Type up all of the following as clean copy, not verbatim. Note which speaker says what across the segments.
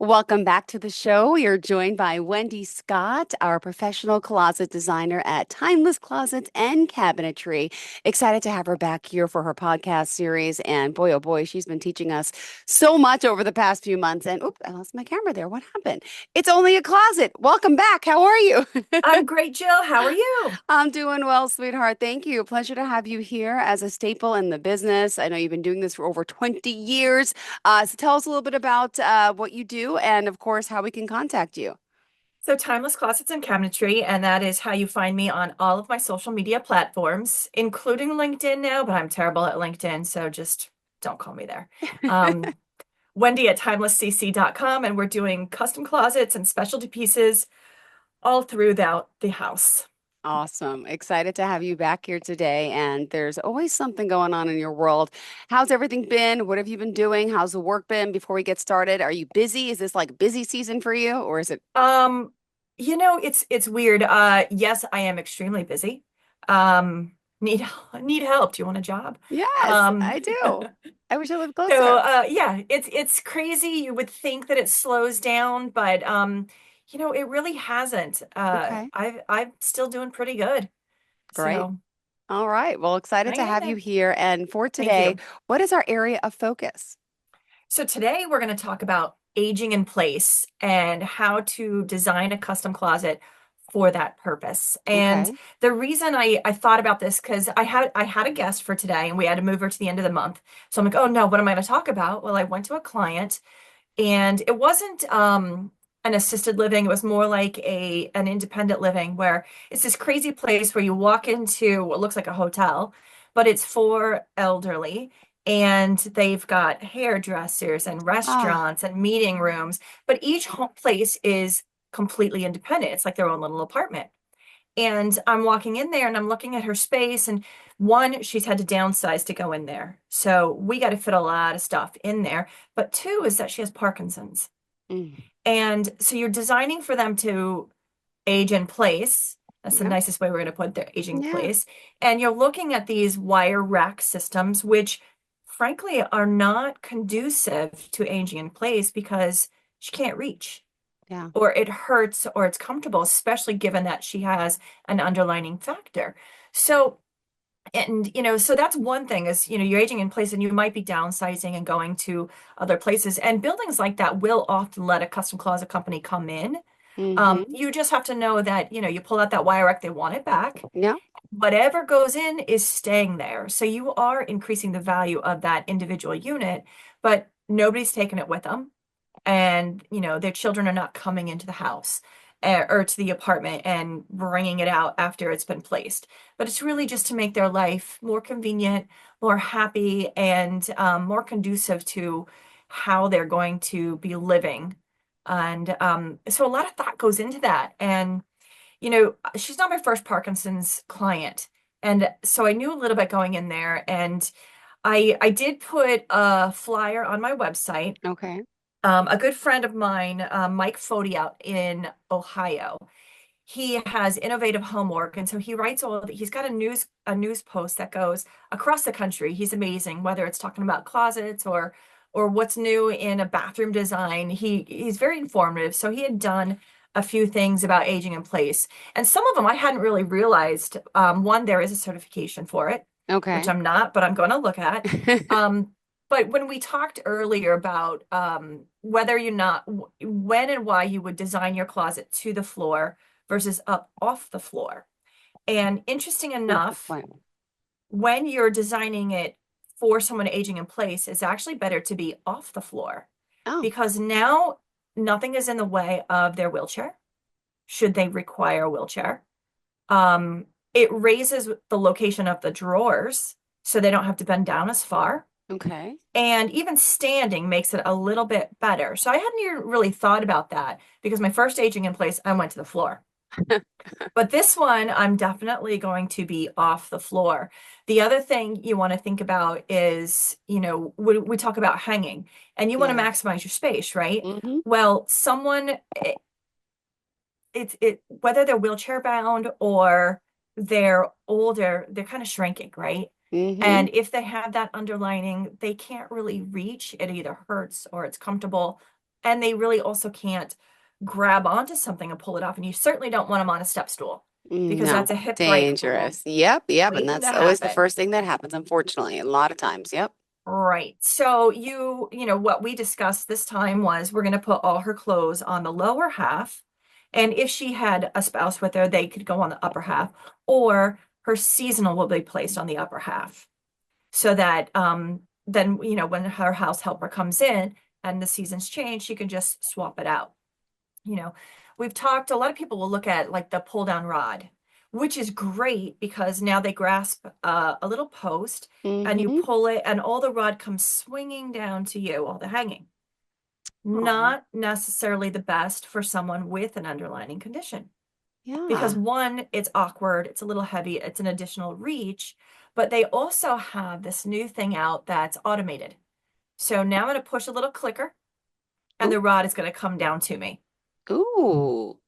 Speaker 1: Welcome back to the show. You're joined by Wendy Scott, our professional closet designer at Timeless Closets and Cabinetry. Excited to have her back here for her podcast series. And boy, oh boy, she's been teaching us so much over the past few months. And oops, I lost my camera there. What happened? It's only a closet. Welcome back. How are you?
Speaker 2: I'm great, Jill. How are you?
Speaker 1: I'm doing well, sweetheart. Thank you. Pleasure to have you here as a staple in the business. I know you've been doing this for over 20 years. So tell us a little bit about what you do and, of course, how we can contact you.
Speaker 2: So, Timeless Closets and Cabinetry, and that is how you find me on all of my social media platforms, including LinkedIn now, but I'm terrible at LinkedIn, so just don't call me there. Um, Wendy at timelesscc.com, and we're doing custom closets and specialty pieces all throughout the house.
Speaker 1: Awesome. Excited to have you back here today. And there's always something going on in your world. How's everything been? What have you been doing? How's the work been before we get started? Are you busy? Is this like busy season for you or is it?
Speaker 2: Um, it's weird. Yes, I am extremely busy. Need need help. Do you want a job?
Speaker 1: Yes,
Speaker 2: Um,
Speaker 1: I do. I wish I lived
Speaker 2: So
Speaker 1: closer.
Speaker 2: yeah, it's crazy. You would think that it slows down, but it really hasn't.
Speaker 1: Okay,
Speaker 2: I'm still doing pretty good.
Speaker 1: great.
Speaker 2: So
Speaker 1: All right. Well, excited to
Speaker 2: hang in
Speaker 1: have you
Speaker 2: there.
Speaker 1: here. And for
Speaker 2: Thank
Speaker 1: today,
Speaker 2: you.
Speaker 1: what is our area of focus?
Speaker 2: So today we're going to talk about aging in place and how to design a custom closet for that purpose. And
Speaker 1: Okay.
Speaker 2: the reason I thought about this because I had a guest for today and we had to move her to the end of the month. So I'm like, oh no, what am I going to talk about? Well, I went to a client and it wasn't an assisted living. It was more like an independent living where it's this crazy place where you walk into what looks like a hotel, but it's for elderly. And they've got hairdressers and
Speaker 1: Ah,
Speaker 2: restaurants and meeting rooms, but each home place is completely independent. It's like their own little apartment. And I'm walking in there and I'm looking at her space. And one, she's had to downsize to go in there. So we got to fit a lot of stuff in there. But two is that she has Parkinson's.
Speaker 1: mm,
Speaker 2: And so you're designing for them to age in place. That's the
Speaker 1: yeah,
Speaker 2: nicest way we're going to put their aging in
Speaker 1: yeah,
Speaker 2: place. And you're looking at these wire rack systems, which frankly are not conducive to aging in place because she can't reach
Speaker 1: yeah.
Speaker 2: or it hurts or it's comfortable, especially given that she has an underlying factor. So, so that's one thing is, you're aging in place and you might be downsizing and going to other places. And buildings like that will often let a custom closet company come in.
Speaker 1: Mm-hmm.
Speaker 2: You just have to know that, you pull out that wire rack, they want it back.
Speaker 1: Yeah,
Speaker 2: Whatever goes in is staying there. So you are increasing the value of that individual unit, but nobody's taking it with them and their children are not coming into the house or to the apartment and bringing it out after it's been placed, but it's really just to make their life more convenient, more happy, and more conducive to how they're going to be living. And so a lot of thought goes into that. And she's not my first Parkinson's client, and so I knew a little bit going in there. And I did put a flyer on my website.
Speaker 1: okay.
Speaker 2: A good friend of mine, Mike Foti out in Ohio, he has innovative homework, and so he writes he's got a news post that goes across the country. He's amazing, whether it's talking about closets or what's new in a bathroom design. He's very informative. So he had done a few things about aging in place, and some of them I hadn't really realized. One, there is a certification for it, which
Speaker 1: Okay.
Speaker 2: I'm not, but I'm going to look at. Um, but when we talked earlier about whether you're not, when and why you would design your closet to the floor versus up off the floor. And interesting
Speaker 1: Oh, good
Speaker 2: enough,
Speaker 1: point.
Speaker 2: when you're designing it for someone aging in place, it's actually better to be off the floor
Speaker 1: Oh,
Speaker 2: because now nothing is in the way of their wheelchair, should they require a wheelchair. Um, it raises the location of the drawers so they don't have to bend down as far.
Speaker 1: okay.
Speaker 2: And even standing makes it a little bit better. So I hadn't even really thought about that because my first aging in place, I went to the floor. But this one, I'm definitely going to be off the floor. The other thing you want to think about is, we talk about hanging and you want to
Speaker 1: Yeah.
Speaker 2: maximize your space, right?
Speaker 1: Mm-hmm.
Speaker 2: Well, whether they're wheelchair bound or they're older, they're kind of shrinking, right?
Speaker 1: Mm-hmm.
Speaker 2: And if they have that underlining, they can't really reach. It either hurts or it's comfortable. and they really also can't grab onto something and pull it off. And you certainly don't want them on a step stool because
Speaker 1: No,
Speaker 2: that's a hip break
Speaker 1: dangerous. Yep, yep. And
Speaker 2: waiting to
Speaker 1: that's always the
Speaker 2: happen.
Speaker 1: first thing that happens, unfortunately, a lot of times. Yep.
Speaker 2: Right. So what we discussed this time was we're going to put all her clothes on the lower half. And if she had a spouse with her, they could go on the upper half, or her seasonal will be placed on the upper half so that then, when her house helper comes in and the seasons change, she can just swap it out. You know, we've talked, a lot of people will look at like the pull down rod, which is great because now they grasp a little post and you
Speaker 1: Mm-hmm.
Speaker 2: pull it and all the rod comes swinging down to you, all the hanging.
Speaker 1: Oh,
Speaker 2: Not necessarily the best for someone with an underlying condition because
Speaker 1: yeah.
Speaker 2: one, it's awkward, it's a little heavy, it's an additional reach, but they also have this new thing out that's automated. So now I'm going to push a little clicker and
Speaker 1: Ooh,
Speaker 2: the rod is going to come down to me.
Speaker 1: ooh,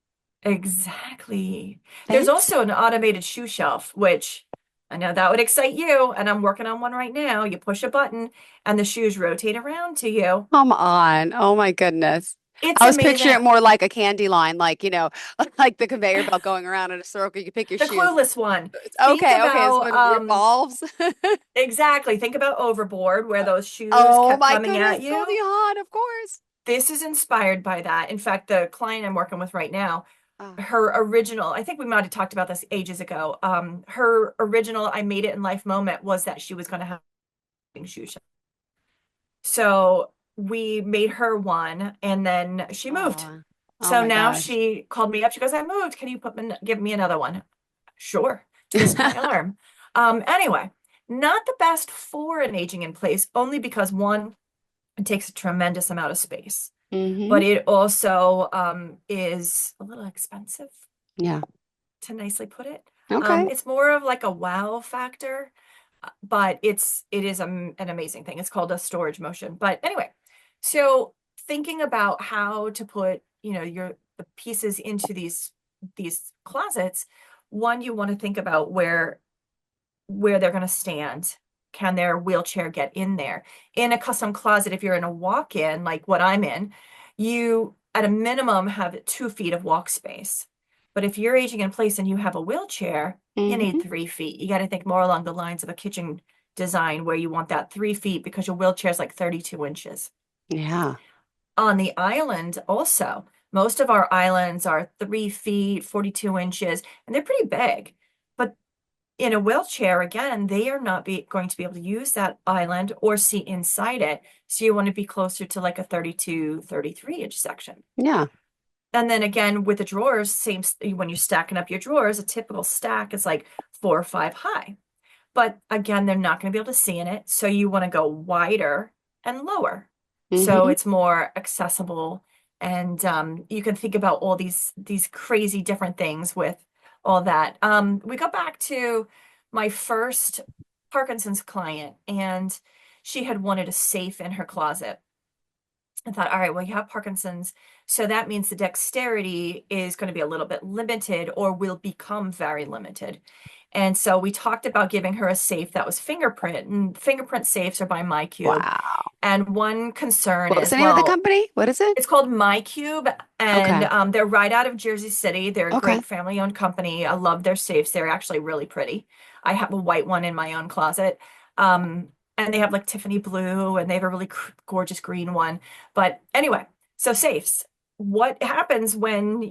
Speaker 2: Exactly. There's also
Speaker 1: fancy.
Speaker 2: an automated shoe shelf, which I know that would excite you, and I'm working on one right now. You push a button and the shoes rotate around to you.
Speaker 1: Come on. Oh my goodness.
Speaker 2: It's
Speaker 1: I was picturing
Speaker 2: amazing.
Speaker 1: it more like a candy line, like, like the conveyor belt going around in a circle. You can pick your
Speaker 2: The
Speaker 1: shoes.
Speaker 2: clueless one. Think
Speaker 1: Okay. So
Speaker 2: about
Speaker 1: it revolves.
Speaker 2: exactly. Think about Overboard, where those shoes
Speaker 1: Oh
Speaker 2: kept
Speaker 1: my
Speaker 2: coming
Speaker 1: goodness,
Speaker 2: at
Speaker 1: Goldie
Speaker 2: you.
Speaker 1: Hawn, of course.
Speaker 2: This is inspired by that. In fact, the client I'm working with right now,
Speaker 1: Oh,
Speaker 2: her original, I think we might have talked about this ages ago. Her original I made it in life moment was that she was going to have shoes. So we made her one and then she moved.
Speaker 1: oh, oh
Speaker 2: So
Speaker 1: my
Speaker 2: now
Speaker 1: gosh.
Speaker 2: she called me up. She goes, I moved. Can you give me another one? Sure. Twist my arm. Anyway, not the best for an aging in place, only because one, it takes a tremendous amount of space,
Speaker 1: Mm-hmm.
Speaker 2: but it also is a little expensive,
Speaker 1: Yeah.
Speaker 2: to nicely put it.
Speaker 1: Okay.
Speaker 2: It's more of like a wow factor, but it is an amazing thing. It's called a storage motion. But anyway, so thinking about how to put, the pieces into these closets, one, you want to think about where they're going to stand. Can their wheelchair get in there? In a custom closet, if you're in a walk-in, like what I'm in, you at a minimum have 2 feet of walk space. But if you're aging in place and you have a wheelchair, you need
Speaker 1: Mm-hmm.
Speaker 2: 3 feet. You got to think more along the lines of a kitchen design where you want that 3 feet because your wheelchair is like 32 inches.
Speaker 1: Yeah.
Speaker 2: On the island, also, most of our islands are 3 feet, 42 inches, and they're pretty big. But in a wheelchair, again, they are not going to be able to use that island or see inside it. So you want to be closer to like a 32, 33-inch section.
Speaker 1: Yeah.
Speaker 2: And then again, with the drawers, same when you're stacking up your drawers, a typical stack is like 4 or 5 high. But again, they're not going to be able to see in it. So you want to go wider and lower. So
Speaker 1: Mm-hmm.
Speaker 2: it's more accessible. And you can think about all these crazy different things with all that. We go back to my first Parkinson's client, and she had wanted a safe in her closet. I thought, all right, well, you have Parkinson's, so that means the dexterity is going to be a little bit limited or will become very limited. And so we talked about giving her a safe that was fingerprint, and fingerprint safes are by MyCube.
Speaker 1: Wow.
Speaker 2: And one concern
Speaker 1: What was the
Speaker 2: is,
Speaker 1: name of the
Speaker 2: well,
Speaker 1: company? What is it?
Speaker 2: it's called MyCube, and
Speaker 1: Okay.
Speaker 2: they're right out of Jersey City. They're a
Speaker 1: Okay.
Speaker 2: great family-owned company. I love their safes. They're actually really pretty. I have a white one in my own closet. And they have like Tiffany blue, and they have a really gorgeous green one. But anyway, so safes. What happens when,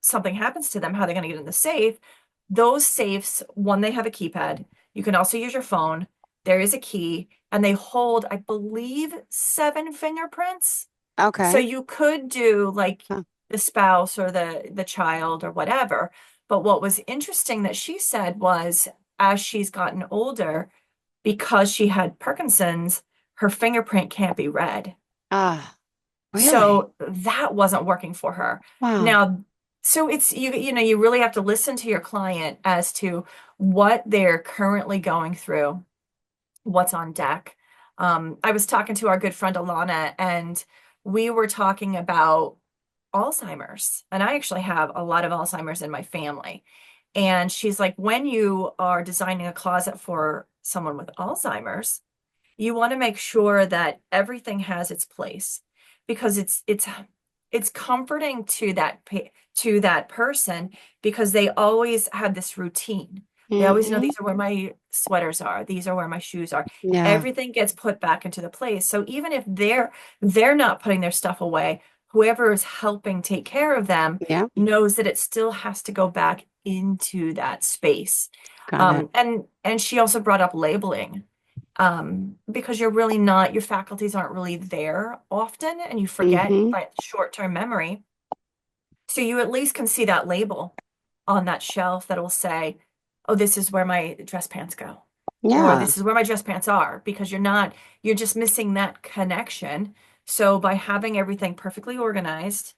Speaker 2: something happens to them? How are they going to get in the safe? Those safes, one, they have a keypad. You can also use your phone. There is a key, and they hold, I believe, 7 fingerprints. So
Speaker 1: Okay.
Speaker 2: you could do like
Speaker 1: Huh.
Speaker 2: the spouse or the child or whatever. But what was interesting that she said was as she's gotten older, because she had Parkinson's, her fingerprint can't be read.
Speaker 1: Ah, really?
Speaker 2: So that wasn't working for her.
Speaker 1: Wow.
Speaker 2: Now, so it's you really have to listen to your client as to what they're currently going through, what's on deck. I was talking to our good friend Alana, and we were talking about Alzheimer's. And I actually have a lot of Alzheimer's in my family. And she's like, when you are designing a closet for someone with Alzheimer's, you want to make sure that everything has its place. because it's comforting to to that person because they always have this routine. They always know
Speaker 1: Hmm.
Speaker 2: these are where my sweaters are, these are where my shoes are.
Speaker 1: Yeah.
Speaker 2: Everything gets put back into the place. So even if they're not putting their stuff away, whoever is helping take care of them
Speaker 1: Yeah.
Speaker 2: knows that it still has to go back into that space.
Speaker 1: Got it.
Speaker 2: And she also brought up labeling, because your faculties aren't really there often, and you forget
Speaker 1: Hmm.
Speaker 2: by short-term memory. So you at least can see that label on that shelf that will say, oh, this is where my dress pants go, or
Speaker 1: Yeah.
Speaker 2: this is where my dress pants are, because you're just missing that connection. So by having everything perfectly organized,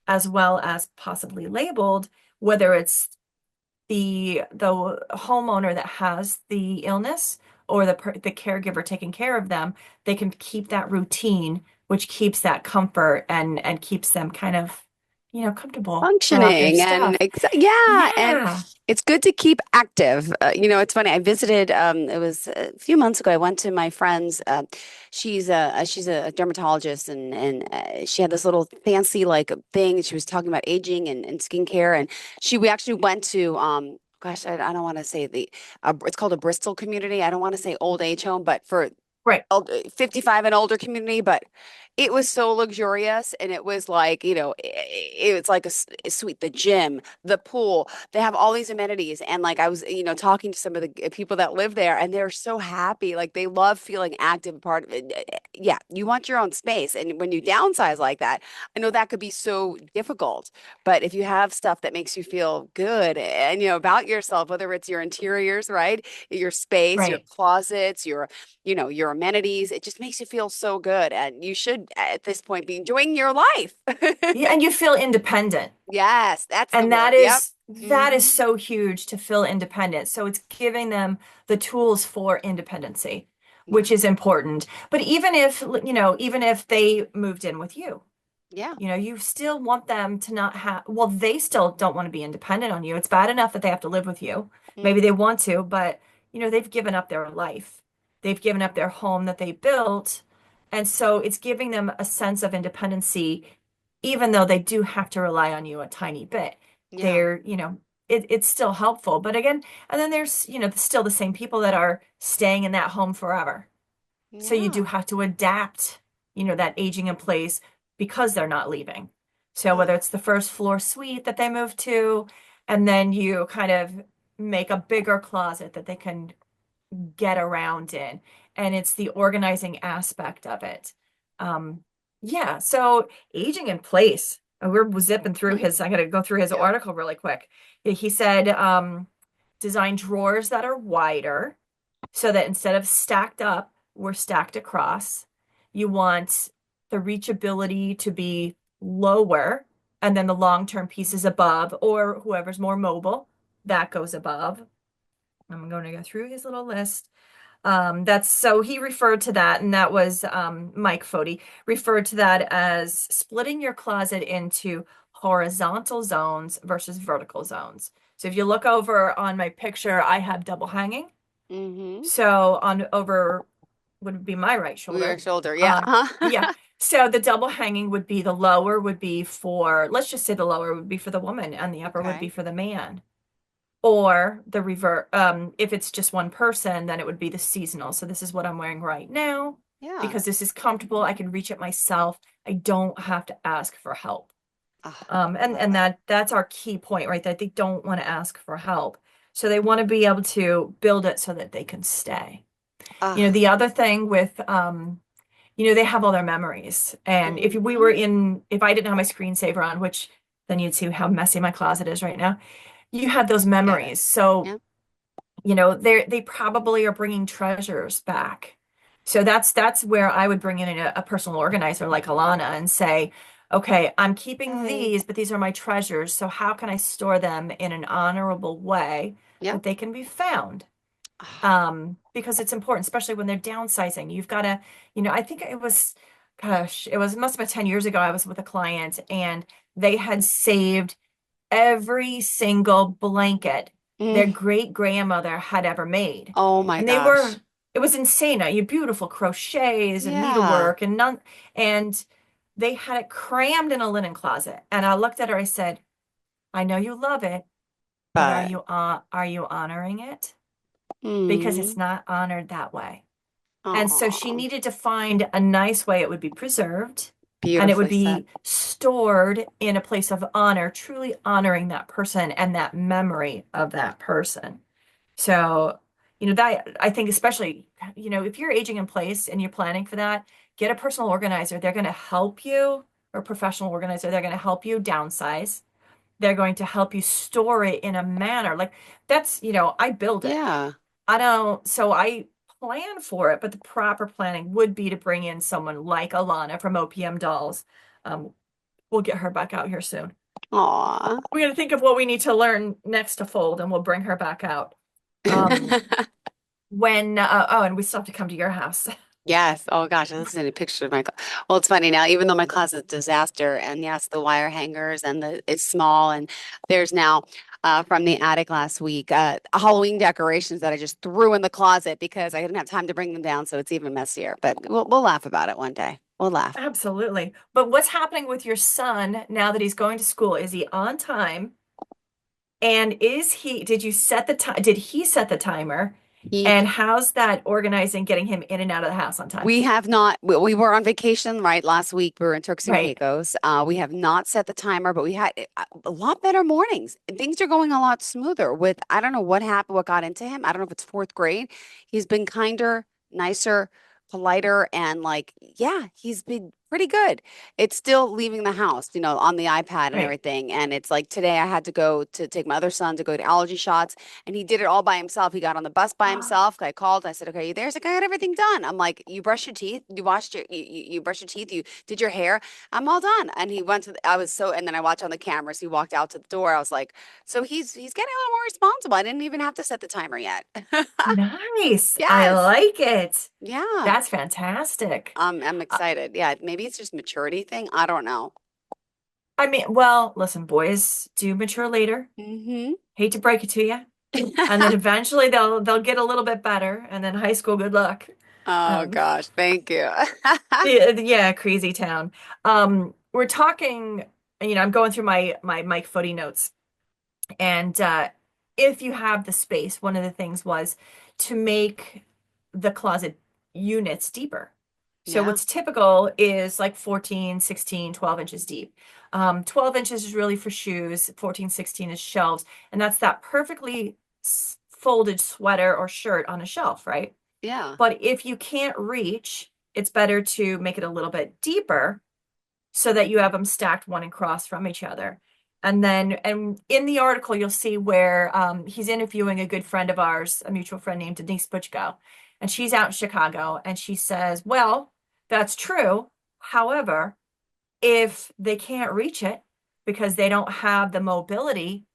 Speaker 2: as well as possibly labeled, whether it's the homeowner that has the illness or the caregiver taking care of them, they can keep that routine, which keeps that comfort and keeps them kind of, comfortable around their
Speaker 1: Functioning and
Speaker 2: stuff.
Speaker 1: yeah, and
Speaker 2: Yeah.
Speaker 1: it's good to keep active. It's funny. I visited. It was a few months ago. I went to my friend's. She's a dermatologist, and she had this little fancy like thing. She was talking about aging and skincare, and we actually went to. Gosh, I don't want to say it's called a Bristol community. I don't want to say old age home, but for
Speaker 2: Right.
Speaker 1: 55 and older community, but it was so luxurious. And it was like, it's like a suite, the gym, the pool, they have all these amenities. And like, I was, talking to some of the people that live there and they're so happy. Like they love feeling active part of it. Yeah. You want your own space. And when you downsize like that, I know that could be so difficult, but if you have stuff that makes you feel good and, about yourself, whether it's your interiors, right? Your space, your
Speaker 2: Right.
Speaker 1: closets, your amenities. It just makes you feel so good. And you should, at this point, be enjoying your life.
Speaker 2: Yeah, and you feel independent.
Speaker 1: Yes, that's the
Speaker 2: And
Speaker 1: word. Yep.
Speaker 2: that is
Speaker 1: Hmm.
Speaker 2: so huge to feel independent. So it's giving them the tools for independency,
Speaker 1: Yeah.
Speaker 2: which is important. But even if they moved in with you,
Speaker 1: Yeah.
Speaker 2: you still want them to not have, well, they still don't want to be independent on you. It's bad enough that they have to live with you. Maybe they
Speaker 1: Hmm.
Speaker 2: want to, but they've given up their life. They've given up their home that they built. And so it's giving them a sense of independency, even though they do have to rely on you a tiny bit.
Speaker 1: Yeah.
Speaker 2: They're, it's still helpful. But again, and then there's, still the same people that are staying in that home forever. So you do
Speaker 1: Yeah.
Speaker 2: have to adapt, that aging in place because they're not leaving. So whether
Speaker 1: Ah,
Speaker 2: it's the first floor suite that they move to, and then you kind of make a bigger closet that they can get around in, and it's the organizing aspect of it. Um, yeah, so aging in place. We're zipping through
Speaker 1: mhm.
Speaker 2: I gotta go through his
Speaker 1: Yep.
Speaker 2: article really quick. He said, design drawers that are wider so that instead of stacked up, we're stacked across. You want the reachability to be lower, and then the long-term pieces above, or whoever's more mobile, that goes above. I'm going to go through his little list. That's so he referred to that, and that was Mike Fody referred to that as splitting your closet into horizontal zones versus vertical zones. So if you look over on my picture, I have double hanging.
Speaker 1: Mm-hmm.
Speaker 2: So on over would be my right
Speaker 1: Your
Speaker 2: shoulder.
Speaker 1: shoulder. Yeah.
Speaker 2: Um, yeah.
Speaker 1: Uh-huh.
Speaker 2: So the double hanging would be the lower would be for, let's just say the lower would be for the woman and the upper would be
Speaker 1: Okay.
Speaker 2: for the man. Or the revert, if it's just one person, then it would be the seasonal. So this is what I'm wearing right now
Speaker 1: Yeah.
Speaker 2: because this is comfortable. I can reach it myself. I don't have to ask for help.
Speaker 1: Ah, I
Speaker 2: And
Speaker 1: love that.
Speaker 2: that's our key point, right? That they don't want to ask for help. So they want to be able to build it so that they can stay.
Speaker 1: Ah.
Speaker 2: The other thing with they have all their memories. And
Speaker 1: Mm-hmm.
Speaker 2: if I didn't have my screensaver on, which then you'd see how messy my closet is right now, you had those
Speaker 1: Get it.
Speaker 2: memories. So
Speaker 1: Yeah.
Speaker 2: they probably are bringing treasures back. So that's where I would bring in a personal organizer like Alana and say, okay, I'm keeping
Speaker 1: Hey.
Speaker 2: these, but these are my treasures. So how can I store them in an honorable way
Speaker 1: Yeah.
Speaker 2: that they can be found?
Speaker 1: Ah.
Speaker 2: Because it's important, especially when they're downsizing. You've got to, I think it was, gosh, it must have been 10 years ago. I was with a client and they had saved every single blanket
Speaker 1: Mm.
Speaker 2: their great grandmother had ever made.
Speaker 1: Oh my
Speaker 2: And
Speaker 1: gosh.
Speaker 2: it was insane. You beautiful crochets and
Speaker 1: Yeah.
Speaker 2: needlework and none, and they had it crammed in a linen closet. And I looked at her, I said, I know you love it, but
Speaker 1: But,
Speaker 2: are you honoring it? Because it's
Speaker 1: mm,
Speaker 2: not honored that way. And so she
Speaker 1: oh,
Speaker 2: needed to find a nice way it would be preserved and it would
Speaker 1: beautifully said.
Speaker 2: be stored in a place of honor, truly honoring that person and that memory of that person. So, that I think especially, if you're aging in place and you're planning for that, get a personal organizer. They're going to help you, or a professional organizer. They're going to help you downsize. They're going to help you store it in a manner like that's, I build it.
Speaker 1: Yeah.
Speaker 2: I don't, so I plan for it, but the proper planning would be to bring in someone like Alana from OPM Dolls. Um, we'll get her back out here soon.
Speaker 1: Aw.
Speaker 2: We're going to think of what we need to learn next to fold, and we'll bring her back out. Um, and we still have to come to your house.
Speaker 1: Yes. Oh gosh, I listened to a picture of my well, it's funny now, even though my closet's a disaster, and yes, the wire hangers and the it's small, and there's now from the attic last week, Halloween decorations that I just threw in the closet because I didn't have time to bring them down, so it's even messier. But we'll laugh about it one day. We'll laugh.
Speaker 2: Absolutely. But what's happening with your son now that he's going to school? Is he on time? And did you set the time? Did he set the timer?
Speaker 1: He
Speaker 2: And how's that organizing getting him in and out of the house on time?
Speaker 1: We have not. We were on vacation, right? Last week we were in Turks and
Speaker 2: Right,
Speaker 1: Caicos. We have not set the timer, but we had a lot better mornings. Things are going a lot smoother with, I don't know what happened, what got into him. I don't know if it's fourth grade. He's been kinder, nicer, politer, and like, yeah, he's been pretty good. It's still leaving the house, on the iPad and
Speaker 2: right.
Speaker 1: everything. And it's like today I had to go to take my other son to go to allergy shots, and he did it all by himself. He got on the bus by himself. I called. I said, "Okay, you there?" He's like, "I got everything done." I'm like, "You brushed your teeth? You washed you brushed your teeth? You did your hair? I'm all done." And he went to. I was so. And then I watched on the cameras. He walked out to the door. I was like, "So he's getting a little more responsible. I didn't even have to set the timer yet."
Speaker 2: Nice. I
Speaker 1: Yes.
Speaker 2: like it.
Speaker 1: Yeah.
Speaker 2: That's fantastic.
Speaker 1: I'm
Speaker 2: Uh,
Speaker 1: excited. Yeah. Maybe it's just maturity thing. I don't know.
Speaker 2: I mean, well, listen, boys do mature later.
Speaker 1: Hmm.
Speaker 2: Hate to break it to you. And then eventually they'll get a little bit better. And then high school, good luck.
Speaker 1: Oh
Speaker 2: Um,
Speaker 1: gosh. Thank you.
Speaker 2: yeah, crazy town. We're talking, I'm going through my Mike Footy notes. And if you have the space, one of the things was to make the closet units deeper. So
Speaker 1: Yeah.
Speaker 2: what's typical is like 14, 16, 12 inches deep. 12 inches is really for shoes, 14, 16 is shelves. And that's that perfectly folded sweater or shirt on a shelf, right?
Speaker 1: Yeah.
Speaker 2: But if you can't reach, it's better to make it a little bit deeper so that you have them stacked one across from each other. And in the article, you'll see where he's interviewing a good friend of ours, a mutual friend named Denise Butchko. And she's out in Chicago. And she says, well, that's true. However, if they can't reach it because they don't have the mobility,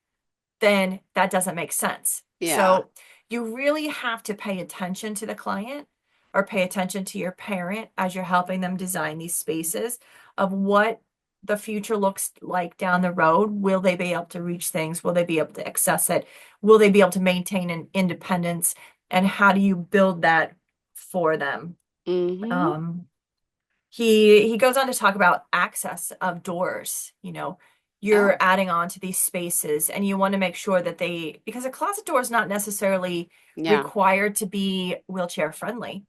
Speaker 2: then that doesn't make sense.
Speaker 1: Yeah.
Speaker 2: So you really have to pay attention to the client or pay attention to your parent as you're helping them design these spaces of what the future looks like down the road. Will they be able to reach things? Will they be able to access it? Will they be able to maintain an independence? And how do you build that for them?
Speaker 1: Hmm.
Speaker 2: Um, he goes on to talk about access of doors. You're
Speaker 1: Oh,
Speaker 2: adding on to these spaces and you want to make sure that because a closet door is not necessarily
Speaker 1: yeah.
Speaker 2: required to be wheelchair friendly.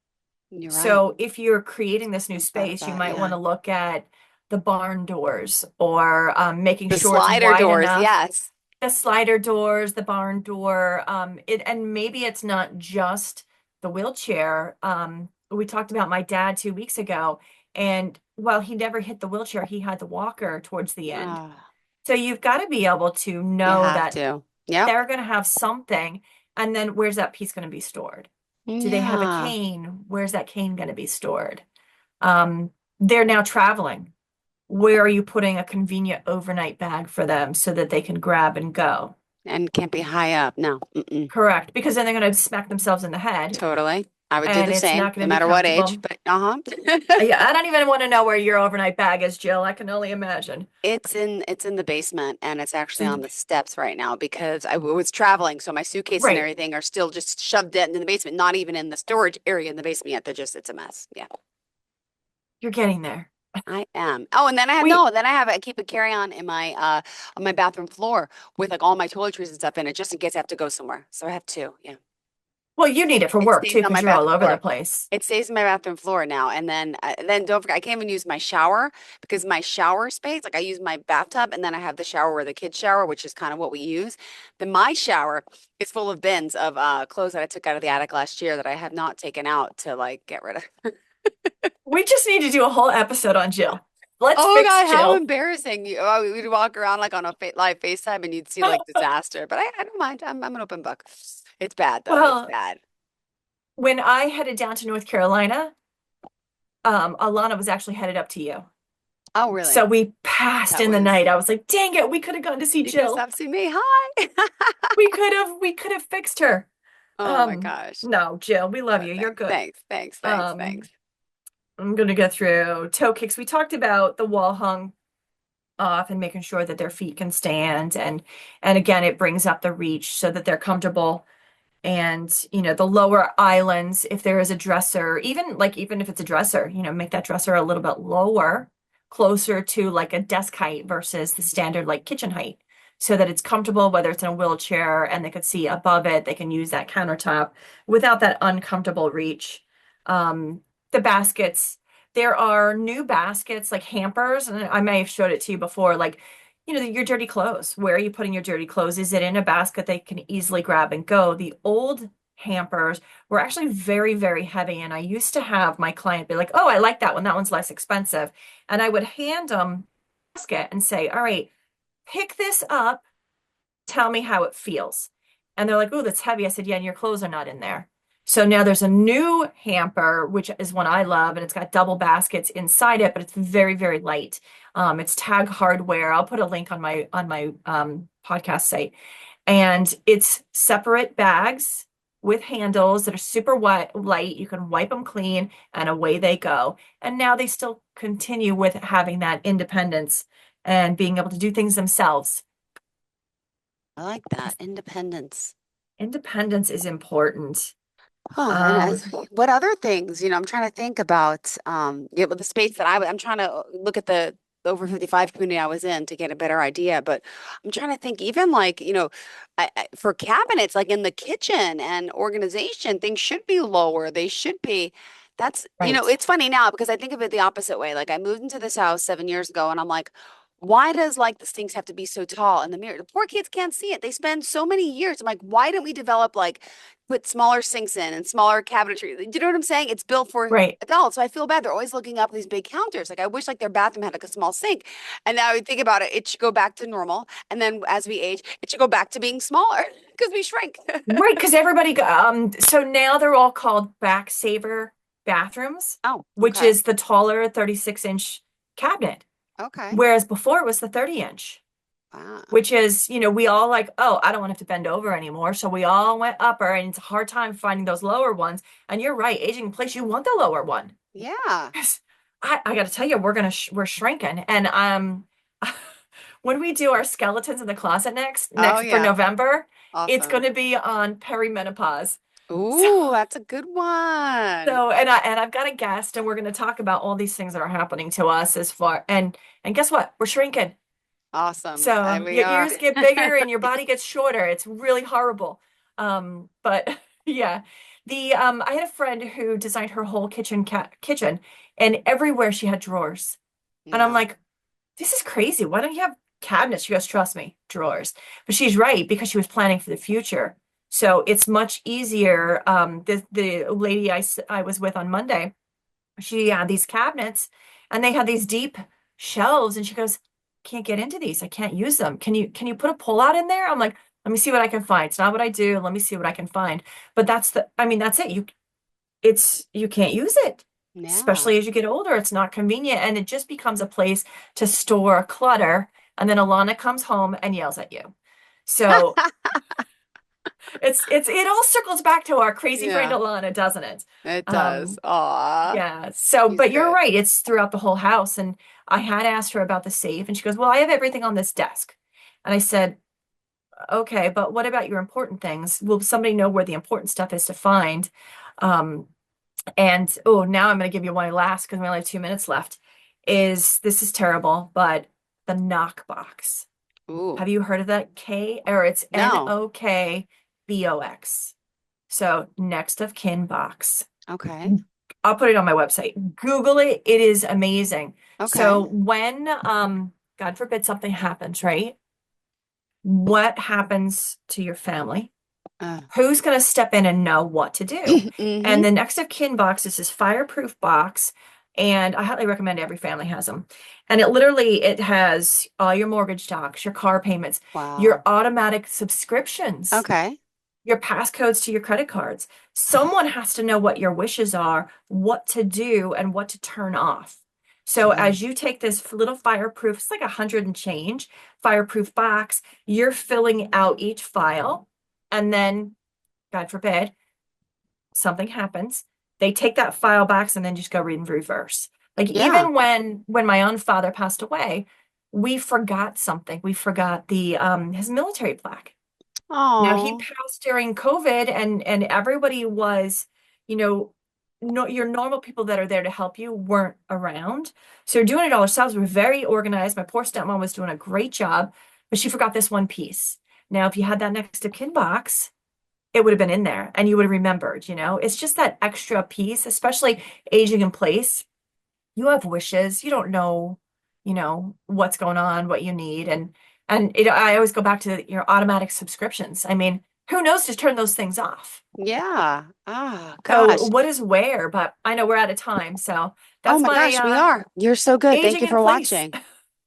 Speaker 1: You're right.
Speaker 2: So if you're creating this new
Speaker 1: I thought
Speaker 2: space, you
Speaker 1: about,
Speaker 2: might want
Speaker 1: yeah.
Speaker 2: to look at the barn doors or making
Speaker 1: The
Speaker 2: sure it's
Speaker 1: slider
Speaker 2: wide
Speaker 1: doors,
Speaker 2: enough.
Speaker 1: yes.
Speaker 2: The slider doors, the barn door, and maybe it's not just the wheelchair. We talked about my dad 2 weeks ago, and while he never hit the wheelchair, he had the walker towards the end.
Speaker 1: Oh,
Speaker 2: So you've got to be able to
Speaker 1: you
Speaker 2: know
Speaker 1: have
Speaker 2: that
Speaker 1: to. Yep.
Speaker 2: they're going to have something, and then where's that piece going to be stored? Do they have a
Speaker 1: Yeah.
Speaker 2: cane? Where's that cane going to be stored? Um, they're now traveling. Where are you putting a convenient overnight bag for them so that they can grab and go?
Speaker 1: And can't be high up. No. Mm-mm.
Speaker 2: Correct, because then they're going to smack themselves in the head
Speaker 1: Totally. I would do
Speaker 2: and
Speaker 1: the
Speaker 2: it's
Speaker 1: same,
Speaker 2: not going
Speaker 1: no
Speaker 2: to be
Speaker 1: matter what age,
Speaker 2: comfortable.
Speaker 1: but uh-huh.
Speaker 2: Yeah, I don't even want to know where your overnight bag is, Jill. I can only imagine.
Speaker 1: It's in the basement, and it's
Speaker 2: It's
Speaker 1: actually
Speaker 2: in
Speaker 1: on the steps right now because I was traveling, so my suitcase and
Speaker 2: right.
Speaker 1: everything are still just shoved in the basement, not even in the storage area in the basement yet. They're just it's a mess. Yeah.
Speaker 2: You're getting there.
Speaker 1: I am. Oh, and then I have
Speaker 2: We,
Speaker 1: no, then I keep a carry-on in my on my bathroom floor with like all my toiletries and stuff in it just in case I have to go somewhere. So I have two. Yeah.
Speaker 2: well, you need it for
Speaker 1: It
Speaker 2: work too,
Speaker 1: stays on my
Speaker 2: because you're all
Speaker 1: bathroom
Speaker 2: over the
Speaker 1: floor.
Speaker 2: place.
Speaker 1: It stays in my bathroom floor now. And then don't forget, I can't even use my shower because my shower space, like I use my bathtub and then I have the shower where the kids shower, which is kind of what we use. Then my shower is full of bins of clothes that I took out of the attic last year that I have not taken out to like get rid of.
Speaker 2: We just need to do a whole episode on Jill. Let's
Speaker 1: Oh
Speaker 2: fix
Speaker 1: God, how
Speaker 2: Jill.
Speaker 1: embarrassing. We'd walk around like on a fa live FaceTime and you'd see like disaster. But I don't mind. I'm an open book. It's bad though. It's
Speaker 2: Well,
Speaker 1: bad.
Speaker 2: when I headed down to North Carolina, Alana was actually headed up to you.
Speaker 1: Oh,
Speaker 2: So
Speaker 1: really?
Speaker 2: we passed
Speaker 1: That
Speaker 2: in the
Speaker 1: was,
Speaker 2: night. I was like, dang it, we could have gone to see
Speaker 1: you could have
Speaker 2: Jill.
Speaker 1: stopped seeing me. Hi.
Speaker 2: We could have fixed her.
Speaker 1: Oh my gosh.
Speaker 2: No, Jill, we love
Speaker 1: But
Speaker 2: you. You're
Speaker 1: thanks,
Speaker 2: good.
Speaker 1: thanks, thanks, thanks,
Speaker 2: Um,
Speaker 1: thanks.
Speaker 2: I'm gonna go through toe kicks. We talked about the wall hung off and making sure that their feet can stand, and again, it brings up the reach so that they're comfortable. And the lower islands, if there is a dresser, even if it's a dresser, make that dresser a little bit lower, closer to like a desk height versus the standard like kitchen height, so that it's comfortable whether it's in a wheelchair and they could see above it, they can use that countertop without that uncomfortable reach. um the baskets, there are new baskets like hampers, and I may have showed it to you before, like your dirty clothes. Where are you putting your dirty clothes? Is it in a basket they can easily grab and go? The old hampers were actually very, very heavy. And I used to have my client be like, oh, I like that one. That one's less expensive. And I would hand them a basket and say, all right, pick this up, tell me how it feels. And they're like, oh, that's heavy. I said, yeah, and your clothes are not in there. So now there's a new hamper, which is one I love, and it's got double baskets inside it, but it's very, very light. It's tag hardware. I'll put a link on my podcast site. And it's separate bags with handles that are super light. You can wipe them clean and away they go. And now they still continue with having that independence and being able to do things themselves.
Speaker 1: I like that. Independence.
Speaker 2: Independence is important.
Speaker 1: Oh, and
Speaker 2: Um,
Speaker 1: what other things, I'm trying to think about, with the space that I'm trying to look at the over 55 community I was in to get a better idea. But I'm trying to think even like, for cabinets, like in the kitchen and organization, things should be lower. They should be,
Speaker 2: right,
Speaker 1: it's funny now because I think of it the opposite way. Like I moved into this house 7 years ago and I'm like, why does like the sinks have to be so tall in the mirror? The poor kids can't see it. They spend so many years. I'm like, why don't we develop like put smaller sinks in and smaller cabinetry? Do you know what I'm saying? It's built for
Speaker 2: right.
Speaker 1: adults. So I feel bad. They're always looking up at these big counters. Like I wish like their bathroom had like a small sink. And now I would think about it, it should go back to normal. And then as we age, it should go back to being smaller because we shrink.
Speaker 2: Right, because so now they're all called back saver bathrooms,
Speaker 1: Oh,
Speaker 2: which
Speaker 1: okay.
Speaker 2: is the taller 36-inch cabinet.
Speaker 1: Okay.
Speaker 2: Whereas before it was the 30-inch,
Speaker 1: Wow.
Speaker 2: which is, we all like, oh, I don't want to have to bend over anymore. So we all went upper, and it's a hard time finding those lower ones. And you're right, aging in place, you want the lower one.
Speaker 1: Yeah.
Speaker 2: 'Cause I got to tell you, we're shrinking. And when we do our skeletons in the closet
Speaker 1: Oh
Speaker 2: next for
Speaker 1: yeah.
Speaker 2: November, it's going
Speaker 1: Awesome.
Speaker 2: to be on perimenopause. So,
Speaker 1: Ooh, that's a good one.
Speaker 2: and I've got a guest, and we're going to talk about all these things that are happening to us as far, and guess what? We're shrinking.
Speaker 1: Awesome.
Speaker 2: So
Speaker 1: We
Speaker 2: your
Speaker 1: are.
Speaker 2: ears get bigger and your body gets shorter. It's really horrible. But yeah, I had a friend who designed her whole kitchen, and everywhere she had drawers. And I'm
Speaker 1: Yeah.
Speaker 2: like, this is crazy. Why don't you have cabinets? She goes, trust me, drawers. But she's right, because she was planning for the future. So it's much easier. The lady I was with on Monday, she had these cabinets and they had these deep shelves, and she goes, can't get into these. I can't use them. Can you put a pull out in there? I'm like, let me see what I can find. It's not what I do. Let me see what I can find. But I mean, that's it. You can't use it.
Speaker 1: Yeah.
Speaker 2: Especially as you get older, it's not convenient, and it just becomes a place to store clutter. And then Alana comes home and yells at you. So it all circles back to our crazy friend
Speaker 1: Yeah,
Speaker 2: Alana, doesn't it?
Speaker 1: it does.
Speaker 2: Um,
Speaker 1: Aw,
Speaker 2: yeah. So,
Speaker 1: he's
Speaker 2: but you're
Speaker 1: good.
Speaker 2: right, it's throughout the whole house. And I had asked her about the safe, and she goes, well, I have everything on this desk. And I said, okay, but what about your important things? Will somebody know where the important stuff is to find? Um, and oh, now I'm going to give you one last, because we only have 2 minutes left. is this is terrible, but the knock box.
Speaker 1: Ooh,
Speaker 2: Have you heard of that? Or it's
Speaker 1: no.
Speaker 2: Nokbox. So next of kin box.
Speaker 1: Okay.
Speaker 2: I'll put it on my website. Google it. It is amazing.
Speaker 1: Okay.
Speaker 2: So when God forbid something happens, right? What happens to your family?
Speaker 1: Uh,
Speaker 2: Who's going to step in and know what to do?
Speaker 1: mm-hmm.
Speaker 2: And the next of kin box is this fireproof box, and I highly recommend every family has them. And it has all your mortgage docs, your car payments, your
Speaker 1: Wow.
Speaker 2: automatic subscriptions,
Speaker 1: Okay.
Speaker 2: your passcodes to your credit cards. Someone has to know what your wishes are, what to do, and what to turn off. So as
Speaker 1: Geez.
Speaker 2: you take this little fireproof, it's like 100 and change fireproof box, you're filling out each file, and then, God forbid, something happens. They take that file box and then just go read in reverse. Like
Speaker 1: Yeah.
Speaker 2: even when my own father passed away, we forgot something. We forgot the his military plaque. Now he
Speaker 1: Oh,
Speaker 2: passed during COVID, and everybody was, you know, no, your normal people that are there to help you weren't around. So you're doing it all ourselves. We're very organized. My poor stepmom was doing a great job, but she forgot this one piece. Now, if you had that next of kin box, it would have been in there and you would have remembered, you know? It's just that extra piece, especially aging in place. You have wishes. You don't know, what's going on, what you need. I always go back to your automatic subscriptions. I mean, who knows to turn those things off?
Speaker 1: yeah. Ah,
Speaker 2: So
Speaker 1: gosh.
Speaker 2: what is where? But I know we're out of time. So
Speaker 1: Oh
Speaker 2: that's
Speaker 1: my
Speaker 2: my
Speaker 1: gosh, we are. You're so good. Thank
Speaker 2: aging
Speaker 1: you
Speaker 2: in
Speaker 1: for
Speaker 2: place.
Speaker 1: watching.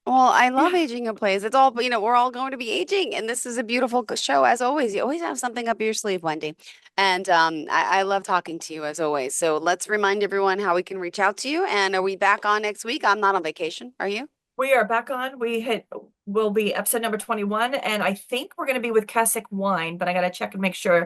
Speaker 1: Well, I love
Speaker 2: Yeah,
Speaker 1: aging in place. It's all, we're all going to be aging, and this is a beautiful show as always. You always have something up your sleeve, Wendy. And I love talking to you as always. So let's remind everyone how we can reach out to you. And are we back on next week? I'm not on vacation. Are you?
Speaker 2: we are back on. Will be episode number 21. And I think we're going to be with Cassick Wine, but I got to check and make sure